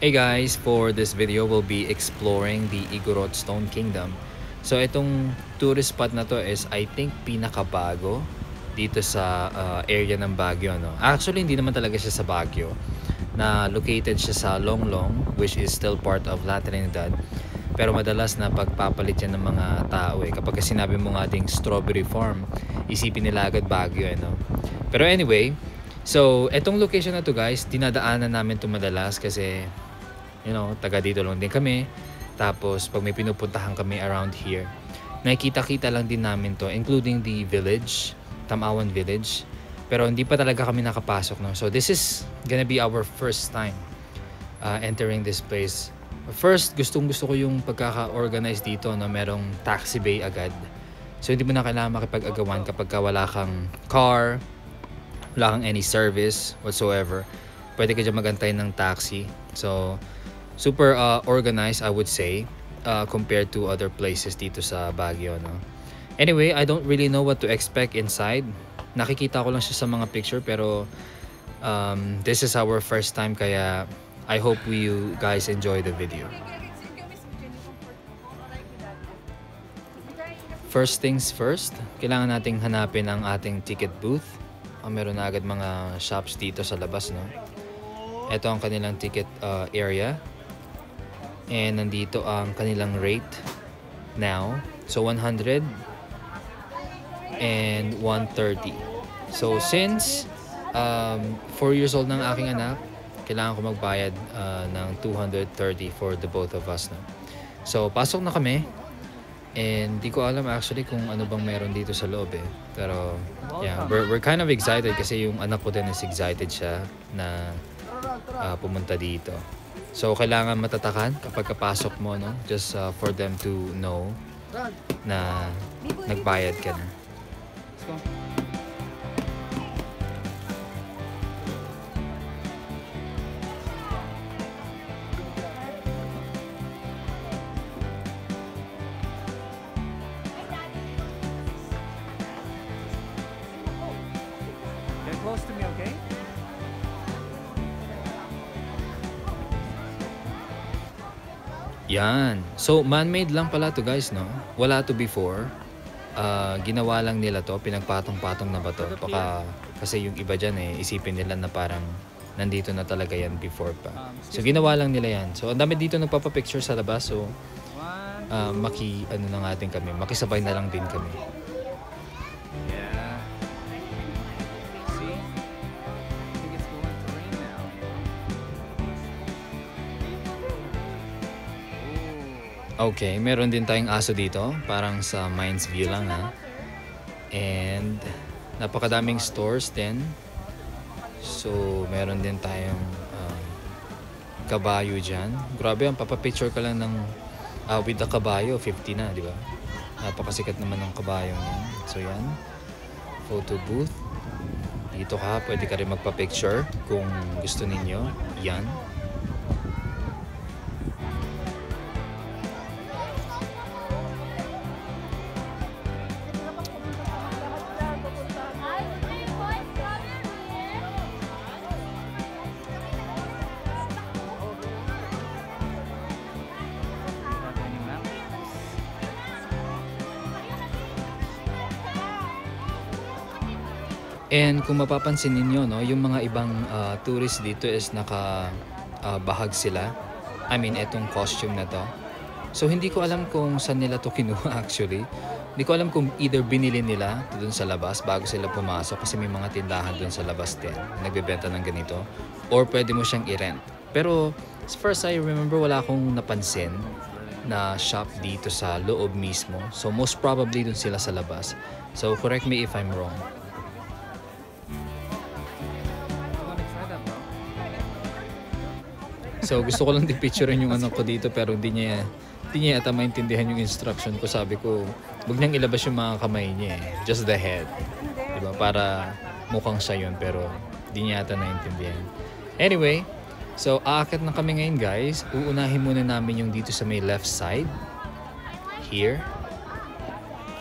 Hey guys, for this video we'll be exploring the Igorot Stone Kingdom. So itong tourist spot na to is I think pinakabago dito sa area ng Baguio, no. Actually hindi naman talaga siya sa Baguio. Na located siya sa Longlong, which is still part of La Trinidad. Pero madalas na pagpapalit yan ng mga tao kapag sinabi mo nga ding strawberry farm, isipin nila agad Baguio, no. Pero anyway, so etong location na to guys, dinadaanan namin to madalas kasi taga dito lang din kami. Tapos pag may pinupuntahan kami around here, nakikita-kita lang din namin to, including the village, Tamawan Village. Pero hindi pa talaga kami nakapasok, no. So this is gonna be our first time entering this place. First, gustong-gusto ko yung pagkaka-organize dito, no. Merong taxi bay agad. So hindi mo na kailangan makipag-agawan kapag wala kang car, wala kang any service whatsoever. Pwede ka dyan magantay ng taxi. So super organized, I would say, compared to other places dito sa Baguio, no. Anyway, I don't really know what to expect inside. Nakikita ko lang siya sa mga picture, pero this is our first time, kaya I hope you guys enjoy the video. First things first, kailangan nating hanapin ang ating ticket booth. Meron na agad mga shops dito sa labas, no. Ito ang kanilang ticket area. And nandito ang kanilang rate now. So 100 and 130. So since 4 years old ng aking anak, kailangan ko magbayad ng 230 for the both of us, no? So pasok na kami. And di ko alam actually kung ano bang meron dito sa loob Pero yeah, we're kind of excited kasi yung anak ko din is excited siya na pumunta dito. So kailangan matatakan kapag kapasok mo, no? Just for them to know na nagbayad ka na. Let's go. Get close to me, okay? Yan. So, man-made lang pala to guys, no? Wala to before. Ginawa lang nila to. Pinagpatong-patong na ba to? Baka kasi yung iba dyan isipin nila na parang nandito na talaga yan before pa. So, ginawa lang nila yan. So, ang dami dito nagpapapicture sa labas. So, makisabay na lang din kami. Okay, meron din tayong aso dito, parang sa Mines View lang And napakadaming stores din. So meron din tayong kabayo dyan. Grabe, ang papapicture ka lang ng with the kabayo, 50 na, di ba? Napakasikat naman ng kabayo niyan. So yan, photo booth. Dito ka, pwede ka rin magpa-picture kung gusto ninyo. Yan. And kung mapapansin ninyo, no, yung mga ibang tourists dito is bahag sila. I mean, etong costume na to. So hindi ko alam kung saan nila to kinuha actually. Hindi ko alam kung either binili nila doon sa labas bago sila pumasok, kasi may mga tindahan doon sa labas din nagbebenta ng ganito, or pwede mo siyang i-rent. Pero as far as I remember, wala akong napansin na shop dito sa loob mismo. So most probably doon sila sa labas. So correct me if I'm wrong. So gusto ko lang di-picturein yung anak ko dito, pero hindi niya yata maintindihan yung instruction ko. Sabi ko, huwag niyang ilabas yung mga kamay niya just the head. Diba? Para mukhang siya yun, pero hindi niya yata naintindihan. Anyway, so aakyat na kami ngayon guys. Uunahin muna namin yung dito sa may left side. Here.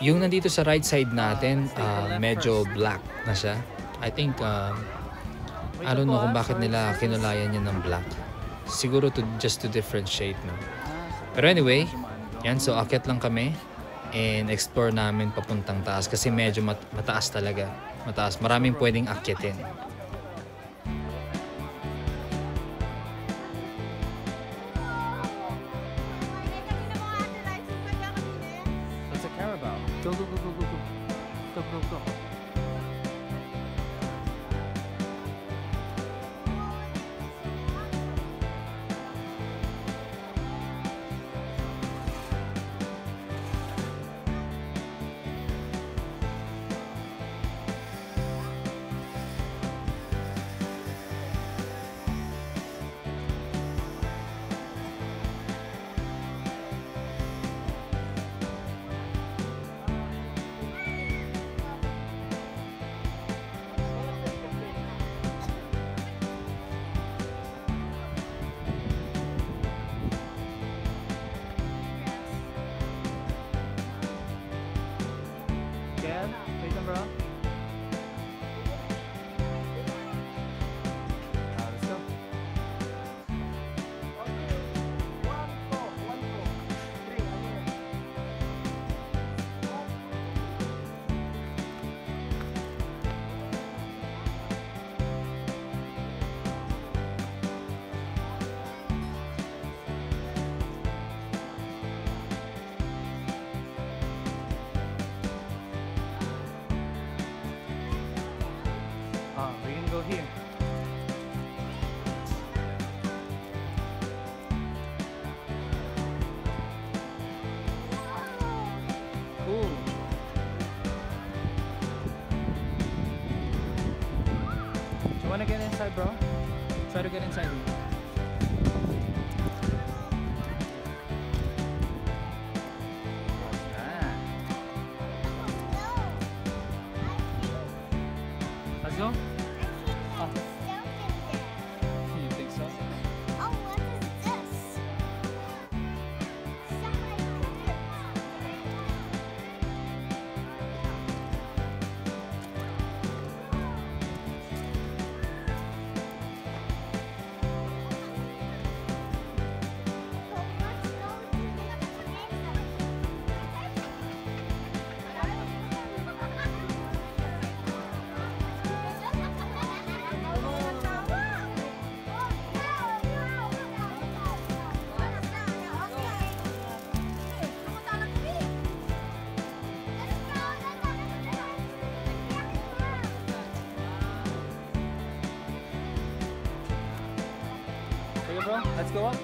Yung nandito sa right side natin, medyo black na siya. I think, I don't know kung bakit nila kinulayan niya ng black. Siguro just to differentiate, no? Pero anyway, yan. So, akyat lang kami and explore namin papuntang taas kasi medyo mataas talaga. Mataas. Maraming pwedeng akyatin. That's a Carabao. Go, go, go, go, go, go. Go, go, go. Ken, wait lang bro. Let's go. We can go here. Cool. Do you want to get inside, bro? Try to get inside. What's that? Let's go. You think so? Okay, bro, let's go up.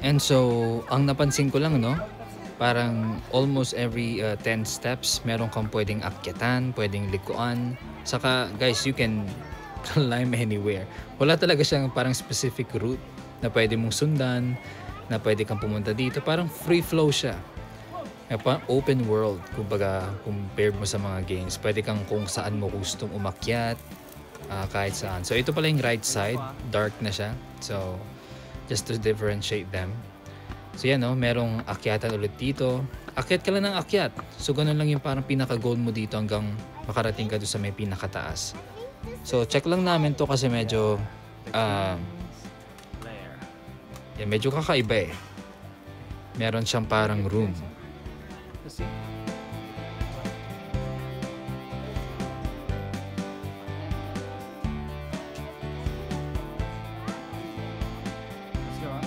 And so, ang napansin ko lang, no? Parang almost every 10 steps, meron kang pwedeng akyatan, pwedeng likuan. Saka, guys, you can climb anywhere. Wala talaga siyang parang specific route na pwede mong sundan, na pwede kang pumunta dito. Parang free flow siya. Parang open world, kumbaga, compared mo sa mga games. Pwede kang kung saan mo gustong umakyat, kahit saan. So, ito pala yung right side. Dark na siya. So, just to differentiate them. So yan, no, merong akyatan ulit dito. Akyat ka lang ng akyat. So ganun lang yung parang pinaka-goal mo dito hanggang makarating ka doon sa may pinakataas. So check lang namin to kasi medyo yan, medyo kakaiba eh. Meron siyang parang room. Let's see. Let's go up.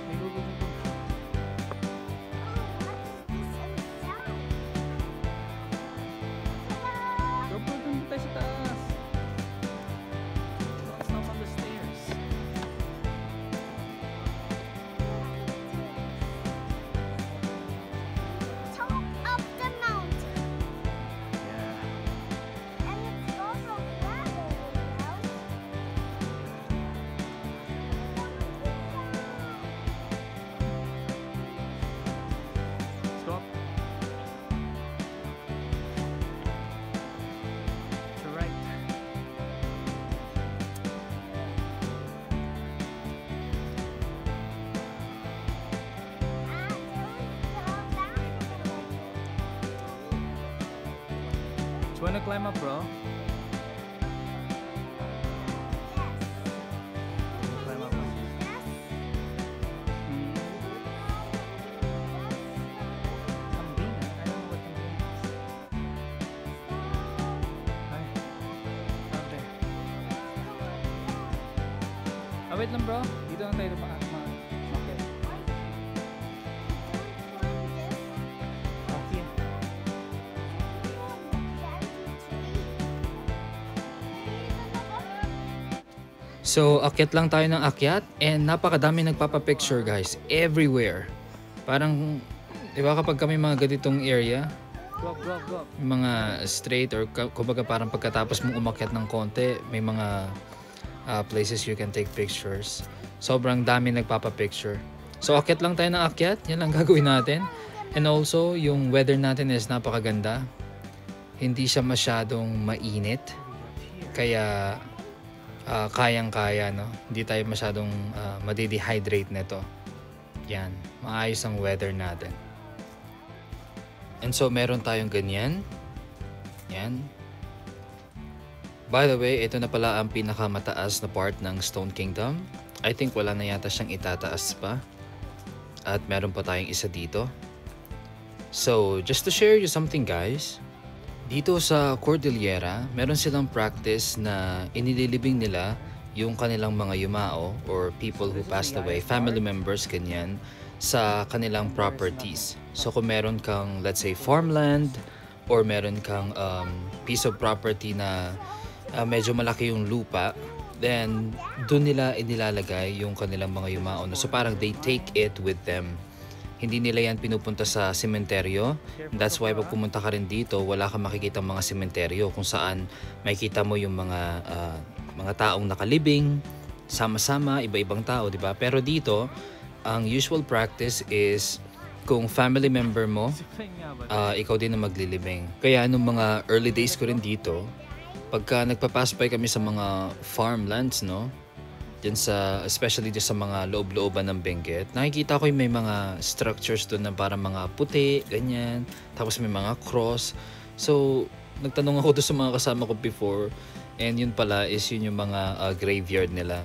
Hey, go, go, go, go. Go, bro, dun tayo sa taas. Don't stop on the stairs. Wanna climb up, bro? Wanna climb up? Kambing? I don't know what kambing is. Ay. Okay. Wait lang, bro. Dito lang tayo umakyat. Okay. So, akyat lang tayo ng akyat and napakadami nagpapapicture guys. Everywhere. Parang, di ba kapag kami mga ganitong area, Go up, go up, go up. may mga straight or kumbaga parang pagkatapos mong umakyat ng konti, may mga places you can take pictures. Sobrang dami nagpapapicture. So, akyat lang tayo ng akyat. Yan lang gagawin natin. And also, yung weather natin is napakaganda. Hindi siya masyadong mainit. Kaya, kayang-kaya, no? Hindi tayo masyadong madidehydrate nito. Yan. Maayos ang weather natin. And so, meron tayong ganyan. Yan. By the way, ito na pala ang pinakamataas na part ng Stone Kingdom. I think wala na yata siyang itataas pa. At meron pa tayong isa dito. So, just to share you something guys. Dito sa Cordillera, meron silang practice na inililibing nila yung kanilang mga yumao or people who passed away, family members, ganyan, sa kanilang properties. So kung meron kang, let's say, farmland or meron kang piece of property na medyo malaki yung lupa, then doon nila inilalagay yung kanilang mga yumao. So parang they take it with them. Hindi nila yan pinupunta sa sementeryo. That's why pag pumunta ka rin dito, wala kang makikita mga sementeryo kung saan makikita mo yung mga taong nakalibing, sama-sama, iba-ibang tao, di ba? Pero dito, ang usual practice is kung family member mo, ikaw din na maglilibing. Kaya nung mga early days ko rin dito, pagka nagpapaspay kami sa mga farmlands, no? Yan sa, especially dyan sa mga loob-looban ng Benguet, nakikita ko yung may mga structures doon na parang mga puti, ganyan. Tapos may mga cross. So, nagtanong ako doon sa mga kasama ko before. And yun pala is yun yung mga graveyard nila.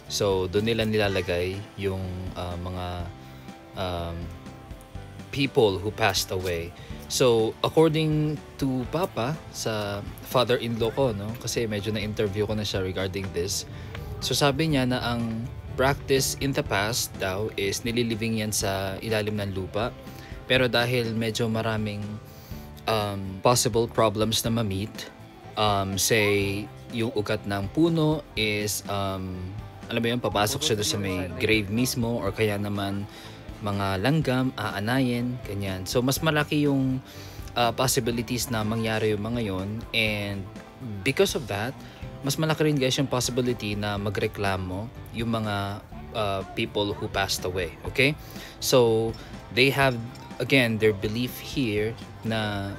So, doon nila nilalagay yung mga people who passed away. So, according to Papa, sa father-in-law ko, no? Kasi medyo na-interview ko na siya regarding this. So sabi niya na ang practice in the past daw is nililibing yan sa ilalim ng lupa. Pero dahil medyo maraming possible problems na ma-meet, say yung ugat ng puno is, alam mo yun, papasok siya doon sa may grave mismo or kaya naman mga langgam, aanayin, ganyan. So mas malaki yung possibilities na mangyari yung mga yon, and because of that, mas malaki rin guys yung possibility na magreklamo yung mga people who passed away. Okay? So, they have, again, their belief here na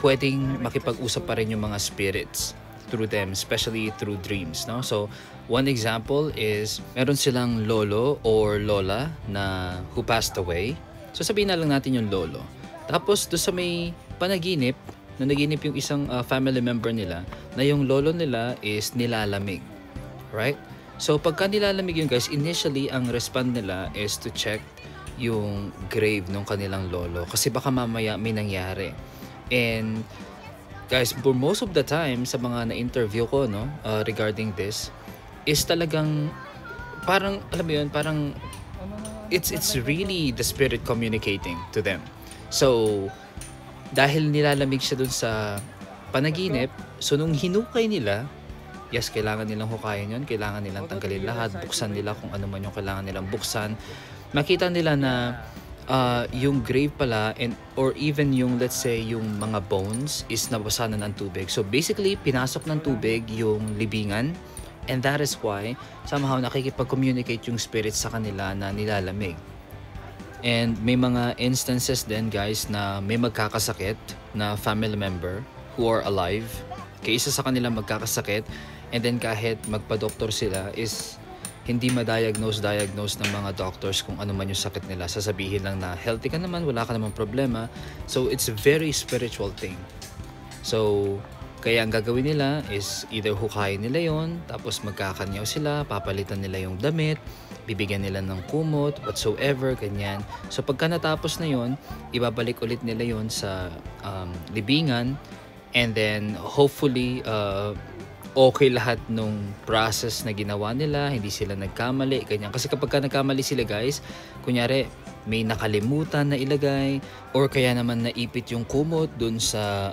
pwedeng makipag-usap pa rin yung mga spirits through them, especially through dreams. No? So, one example is, meron silang lolo or lola na who passed away. So, sabihin na lang natin yung lolo. Tapos, doon sa may panaginip, na naginip yung isang family member nila na yung lolo nila is nilalamig. Right? So, pagka nilalamig yun guys, initially, ang respond nila is to check yung grave ng kanilang lolo. Kasi baka mamaya may nangyari. And, guys, for most of the time, sa mga na-interview ko, no, regarding this, is talagang, parang, alam mo yun, parang, it's really the spirit communicating to them. So, dahil nilalamig siya dun sa panaginip, so nung hinukay nila, yes, kailangan nilang hukayin yun, kailangan nilang tanggalin lahat, buksan nila kung ano man yung kailangan nilang buksan. Makita nila na yung grave pala, and or even yung, let's say, yung mga bones is nabasa na ng tubig. So basically, pinasok ng tubig yung libingan, and that is why somehow nakikipag-communicate yung spirits sa kanila na nilalamig. And may mga instances din guys na may magkakasakit na family member who are alive. Kaya isa sa kanila magkakasakit, and then kahit magpa-doktor sila is hindi ma-diagnose ng mga doctors kung ano man yung sakit nila. Sasabihin lang na healthy ka naman, wala ka namang problema. So it's a very spiritual thing. So Kaya ang gagawin nila is either hukayin nila yon, tapos magkakanyaw sila, papalitan nila yung damit, bibigyan nila ng kumot, whatsoever, ganyan. So pagka natapos na yon, ibabalik ulit nila yon sa libingan, and then hopefully okay lahat nung process na ginawa nila, hindi sila nagkamali, ganyan. Kasi kapag ka nagkamali sila guys, kunyari may nakalimutan na ilagay or kaya naman naipit yung kumot dun sa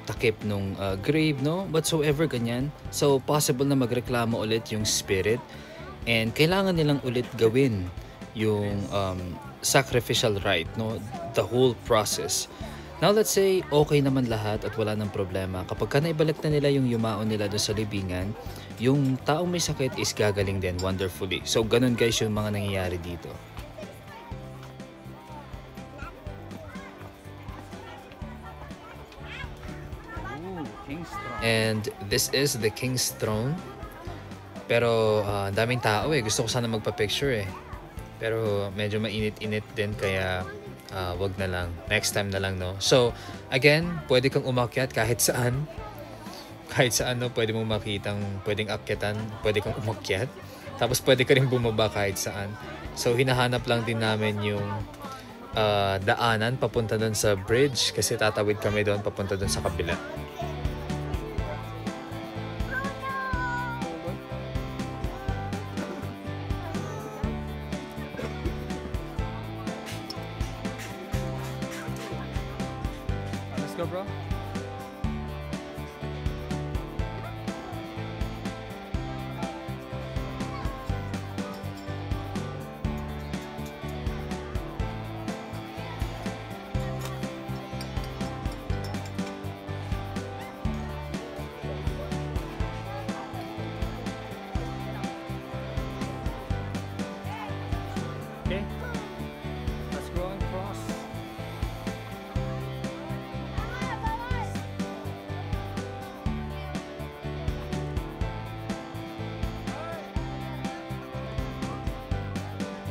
takip nung grave, no? Whatsoever, ganyan. So possible na magreklamo ulit yung spirit, and kailangan nilang ulit gawin yung sacrificial rite, no? The whole process. Now let's say okay naman lahat at wala nang problema. Kapag ka naibalik na nila yung yumaon nila doon sa libingan, yung taong may sakit is gagaling din wonderfully. So ganun guys yung mga nangyayari dito. Ooh, King's Throne. And this is the King's Throne. Pero daming tao eh. Gusto ko sana magpa-picture eh. Pero medyo mainit-init din kaya wag na lang. Next time na lang, no? So, again, pwede kang umakyat kahit saan. Kahit saan, no? Pwede mong makitang pwedeng akyatan. Pwede kang umakyat. Tapos pwede ka rin bumaba kahit saan. So, hinahanap lang din namin yung daanan papunta doon sa bridge kasi tatawid kami doon papunta doon sa kabila. Let's go, bro. Okay. Let's go and cross.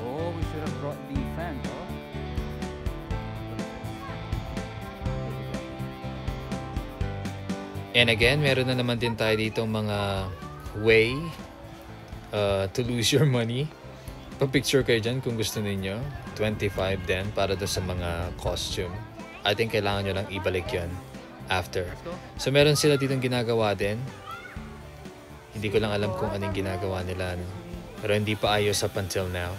Oh, we should have brought the fan, bro. And again, meron na naman din tayo dito mga way to lose your money. Pa-picture kayo dyan kung gusto ninyo. 25 din para doon sa mga costume. I think kailangan nyo lang ibalik yon after. So meron sila ditong ginagawa din. Hindi ko lang alam kung anong ginagawa nila. No? Pero hindi pa ayos up until now.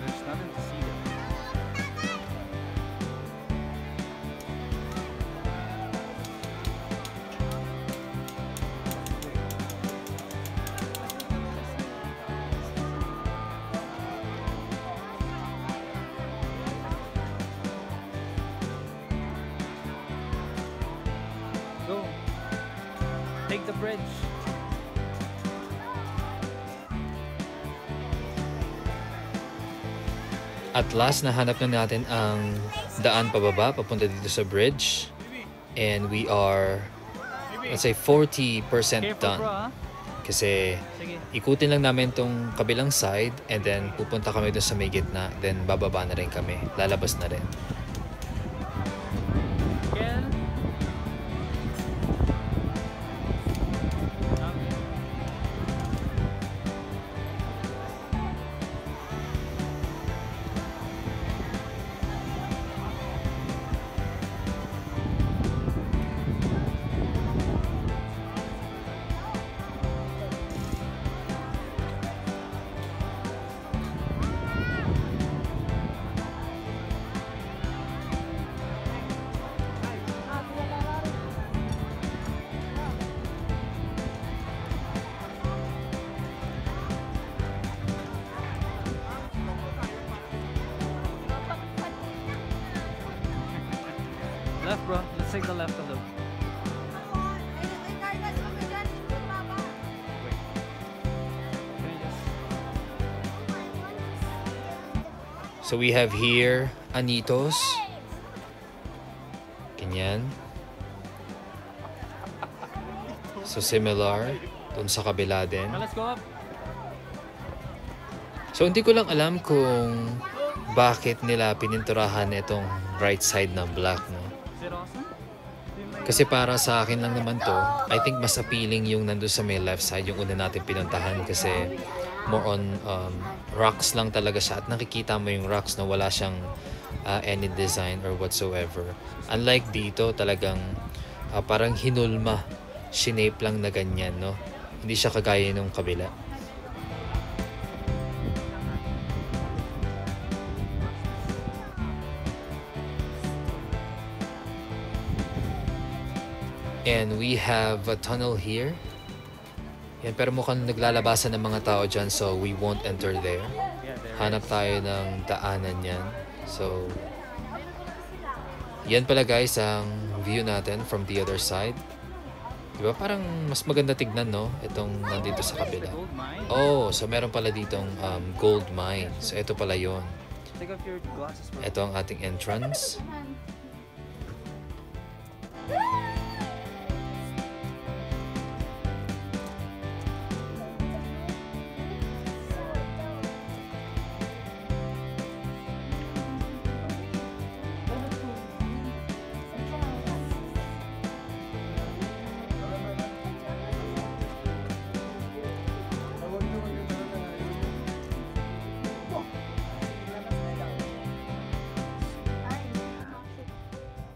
There's nothing to see there. Go. Take the bridge. At last, nahanap na natin ang daan pababa, papunta dito sa bridge. And we are, let's say, 40% Careful, done. bro, ha? Kasi Sige. ikutin lang namin tong kabilang side and then pupunta kami doon sa may gitna. Then bababa na rin kami. Lalabas na rin. Kel. Left, bro. Let's take the left a little. Wait. Can you just... So we have here Anitos. Ganyan. So So similar dun sa kabila din. Now let's go up. So hindi ko lang alam kung bakit nila pininturahan itong right side na black, no? Is it awesome? Kasi para sa akin lang naman to, I think mas appealing yung nandun sa may left side, yung una natin pinuntahan kasi more on rocks lang talaga siya at nakikita mo yung rocks na wala siyang any design or whatsoever. Unlike dito, talagang parang hinulma, shinape lang na ganyan, no? Hindi siya kagaya nung kabila. And we have a tunnel here. Yan, pero mukhang naglalabasan ng mga tao dyan, so we won't enter there. Yeah, there. Hanap tayo ng daanan yan. So, yan pala guys ang view natin from the other side. Diba parang mas maganda tignan, no? Itong nandito sa kabila. Gold mine. Oh, so meron pala ditong gold mine. So ito pala yon. Take off your glasses, bro. Ito ang ating entrance.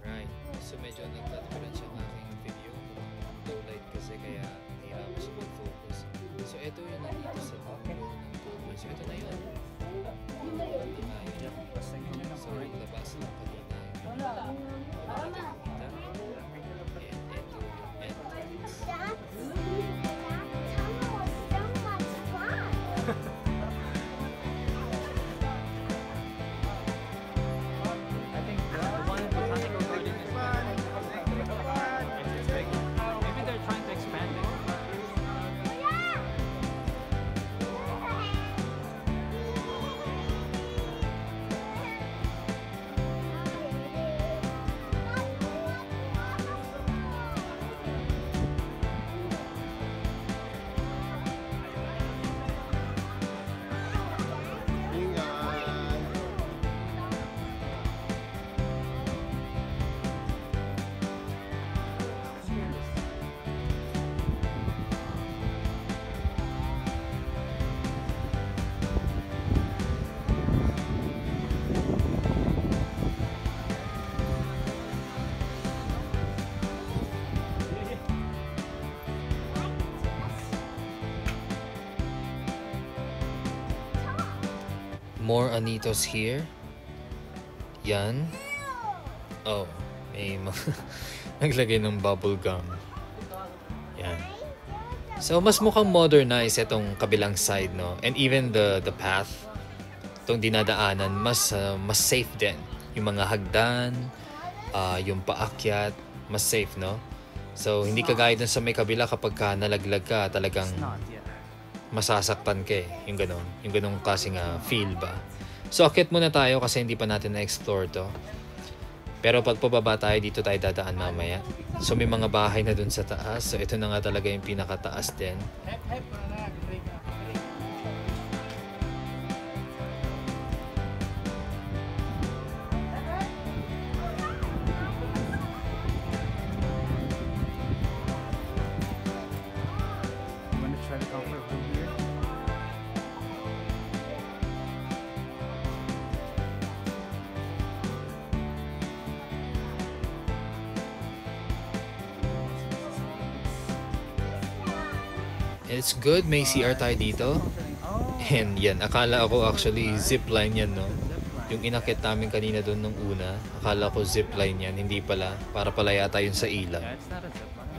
Right. So medyo nagtatapunan siya ang aking video. Low light kasi kaya nahirapan siya mag-focus. So ito yung nandito sa dulo ng gold mine. So ito na yun. So labas lang kanina. And ito yung entrance. I think the one in Botanical Garden is better. It's big. Maybe they're trying to expand it. More anitos here. Yan. Oh, may naglagay ng bubble gum. Yan. So mas mukhang modernized itong kabilang side, no? And even the path, itong dinadaanan, mas safe din. Yung mga hagdan, yung paakyat, mas safe, no? So hindi kagaya dun sa may kabila kapag ka nalaglag ka, talagang It's not, yeah. masasaktan ka eh. Yung ganong klaseng feel ba. So akit muna tayo kasi hindi pa natin na-explore to. Pero pag pababa tayo, dito tayo dadaan mamaya. So may mga bahay na dun sa taas. So ito na nga talaga yung pinakataas din. I'm gonna try to comfort room here. It's good, may CR tayo dito. Oh, And yan, akala ako actually zipline yan, no? Yung inakit namin kanina doon nung una, akala ko zipline yan, hindi pala. Para pala yata yun sa ilaw. yeah, it's not a zip line.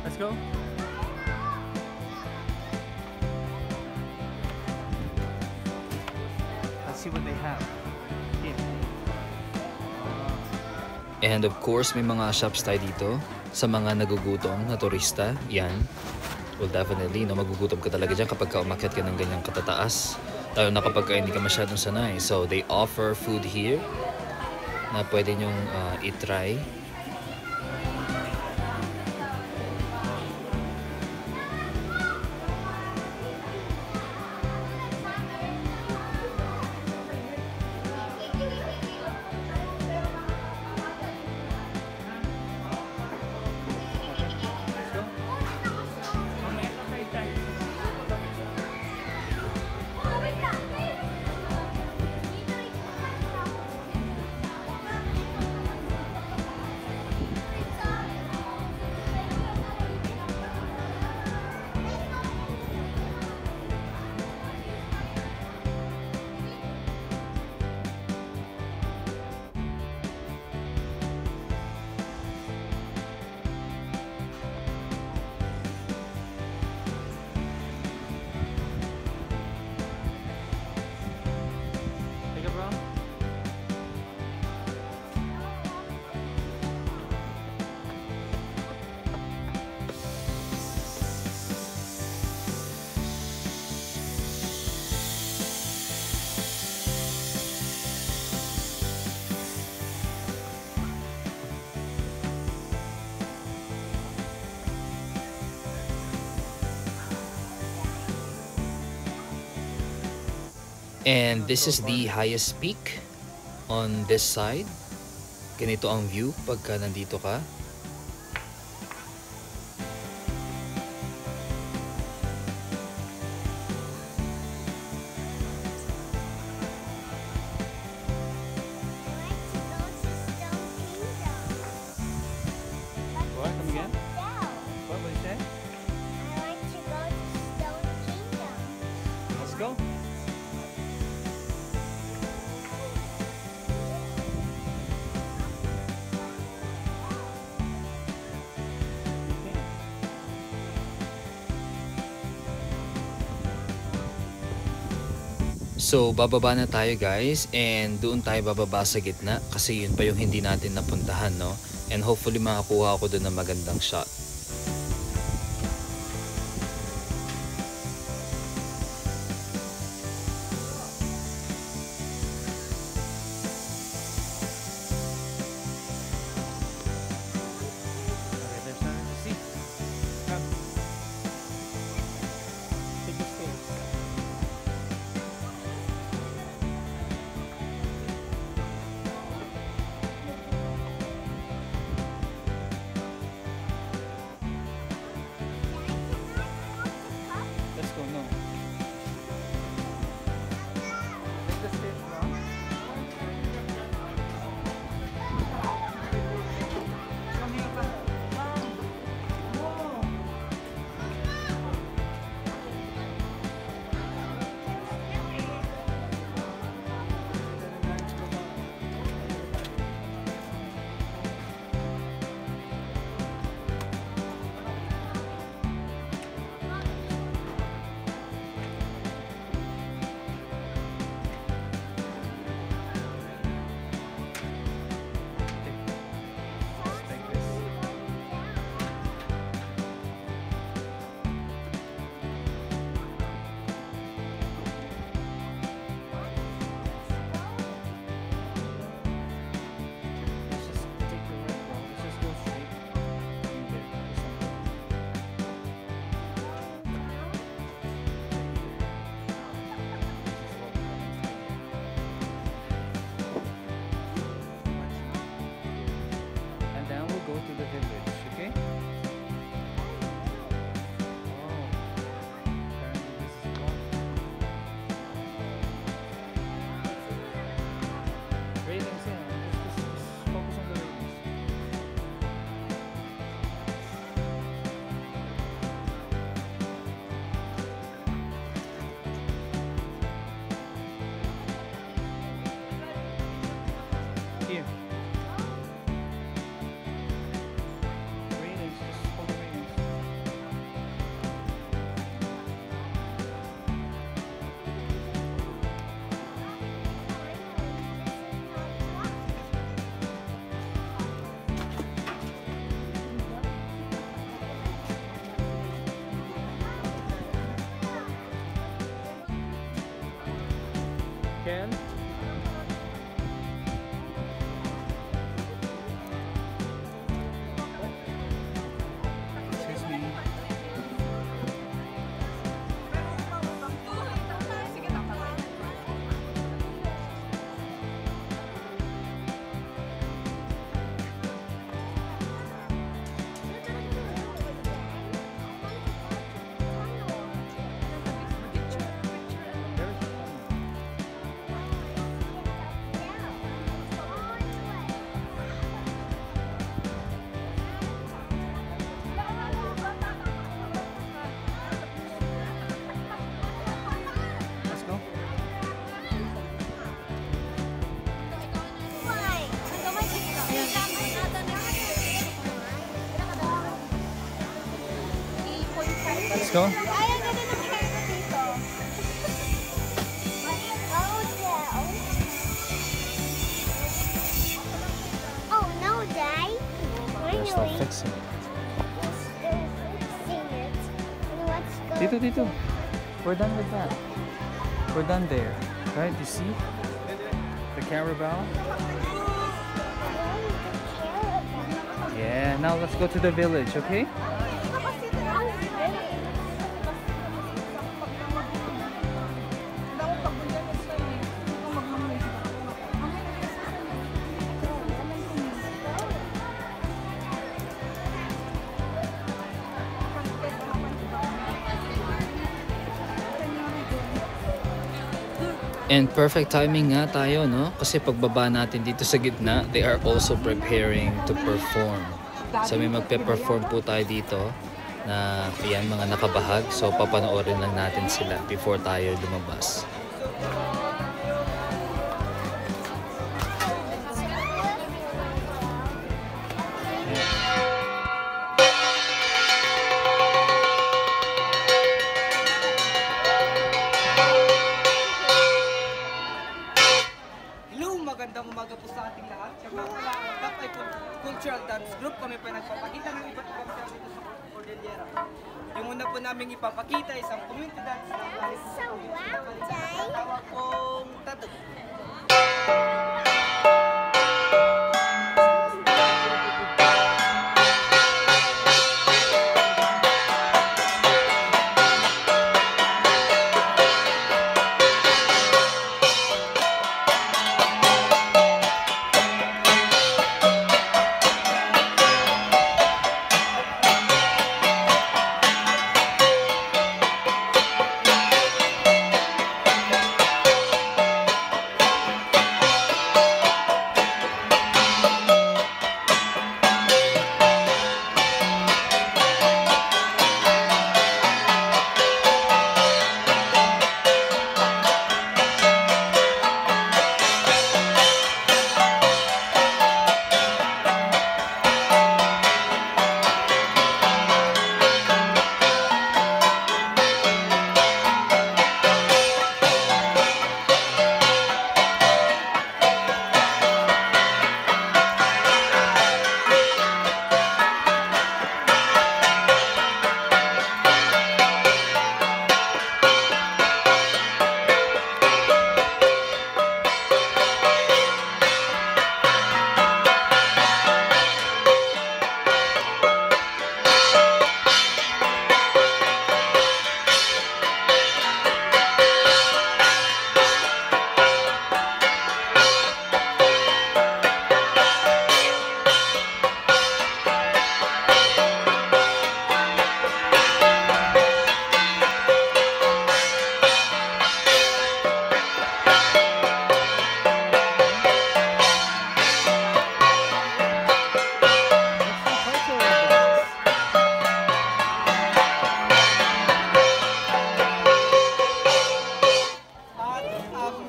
Let's go. Let's see what they have. Here. And of course, may mga shops tayo dito sa mga nagugutom na turista. Yan. Well, definitely, no, magugutom ka talaga dyan kapag ka umakyat ka ng ganyang katataas. Lalo na kapag ka hindi ka masyadong sanay. So, they offer food here na pwede nyong itry. Take it, bro. And this is the highest peak on this side. Ganito ang view pagka nandito ka. What? Come again? What did you say? Let's go. So, bababa na tayo guys, and doon tayo bababa sa gitna kasi yun pa yung hindi natin napuntahan, no? And hopefully makakuha ako doon ng magandang shot. Okay, there's something to see. Come. Take the stairs. Let's go. Ay, ang ganda ng hair ko dito. Oh, no, Dad. They're still Finally. fixing it. They're fixing it. Let's go. Dito, dito. We're done with that. We're done there. Right? You see? The Carabao? Yeah, now let's go to the village, okay? And perfect timing nga tayo, no? Kasi pagbaba natin dito sa gitna, they are also preparing to perform. So may magpe-perform po tayo dito na yan, mga nakabahag. So papanoorin lang natin sila before tayo lumabas. Magandang umaga po sa ating lahat. Sa mga kalakot ay cultural dance group, kami po nagpapakita ng iba't ibang dance dito sa Cordillera. Yung una po namin ipapakita isang community dance na tawag pong tatug.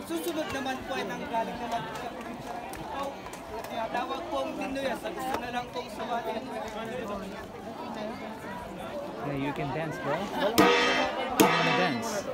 Susunod naman po ay nanggaling naman po sa probinsya ng Ikaw. Tawag pong Tinoy, sa gusto na lang pong sumali. Yeah, you can dance, bro. You wanna dance?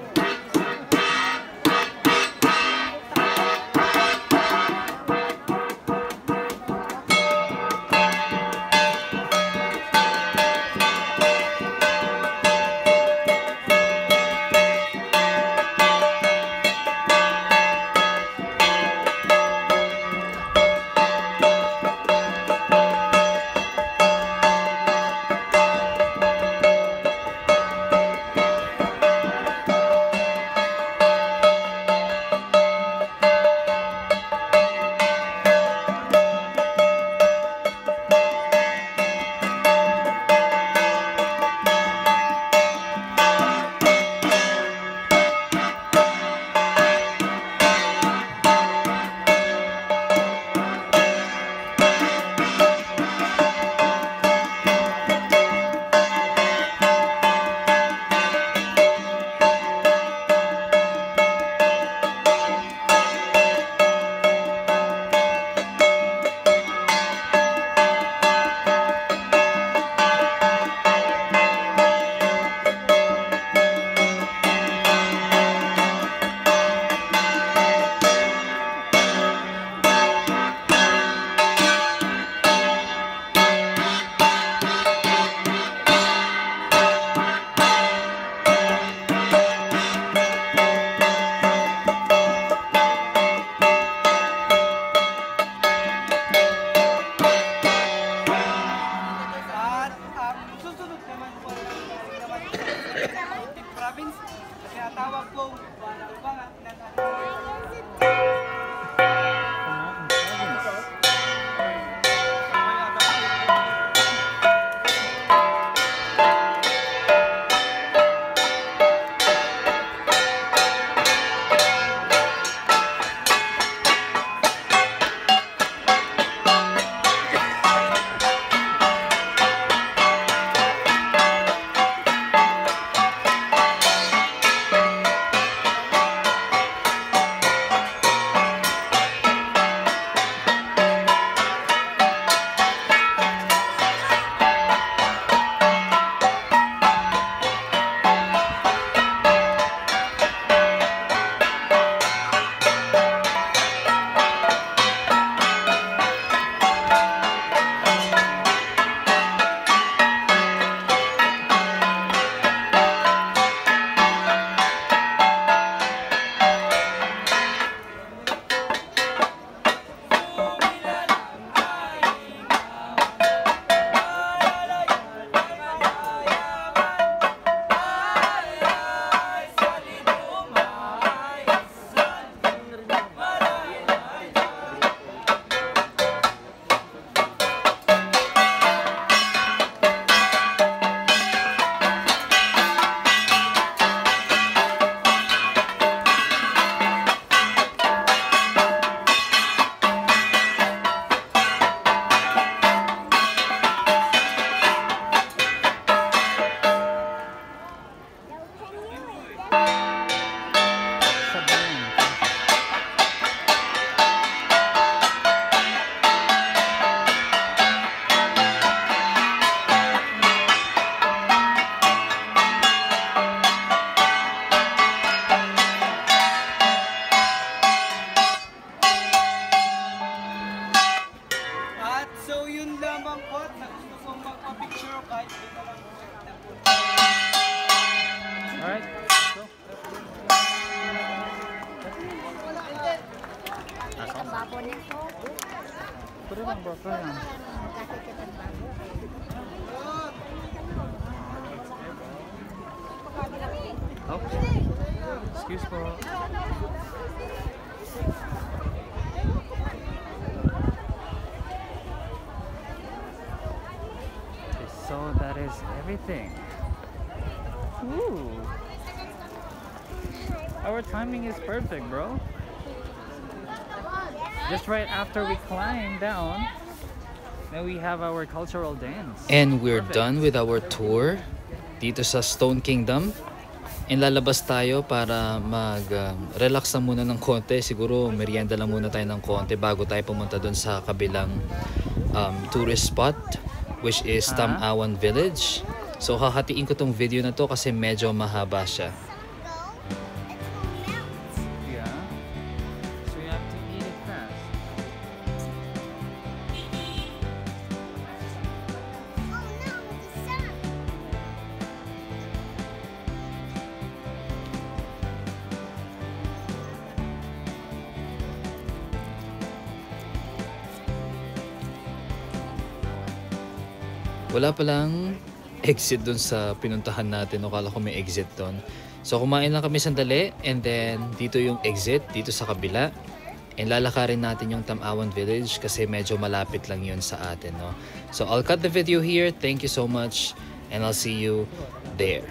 So yun lamang po, at sa gusto kong magpa-picture kahit doon na lang po. Alright, let's go. Babo nito. Put it on, bro. Put it on. Kasi kita babo. Oh. Excuse po. Okay, so that is everything. Ooh. Our timing is perfect, bro. Just right after we climb down, then we have our cultural dance. And we're Perfect. done with our tour dito sa Stone Kingdom. And lalabas tayo para mag-relax na muna ng konti. Siguro merienda lang muna tayo ng konti bago tayo pumunta dun sa kabilang tourist spot, which is Tamawan Village. So hahatiin ko tong video na to kasi medyo mahaba siya. Yeah. So you have to eat it fast. Oh no, the sun. Wala palang exit dun sa pinuntahan natin. O kala ko may exit dun. So kumain lang kami sandali and then dito yung exit dito sa kabila. And lalakarin natin yung Tamawan Village kasi medyo malapit lang yun sa atin. No? So I'll cut the video here. Thank you so much and I'll see you there.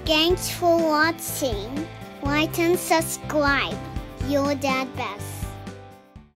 Thanks for watching. Like and subscribe. Your dad best.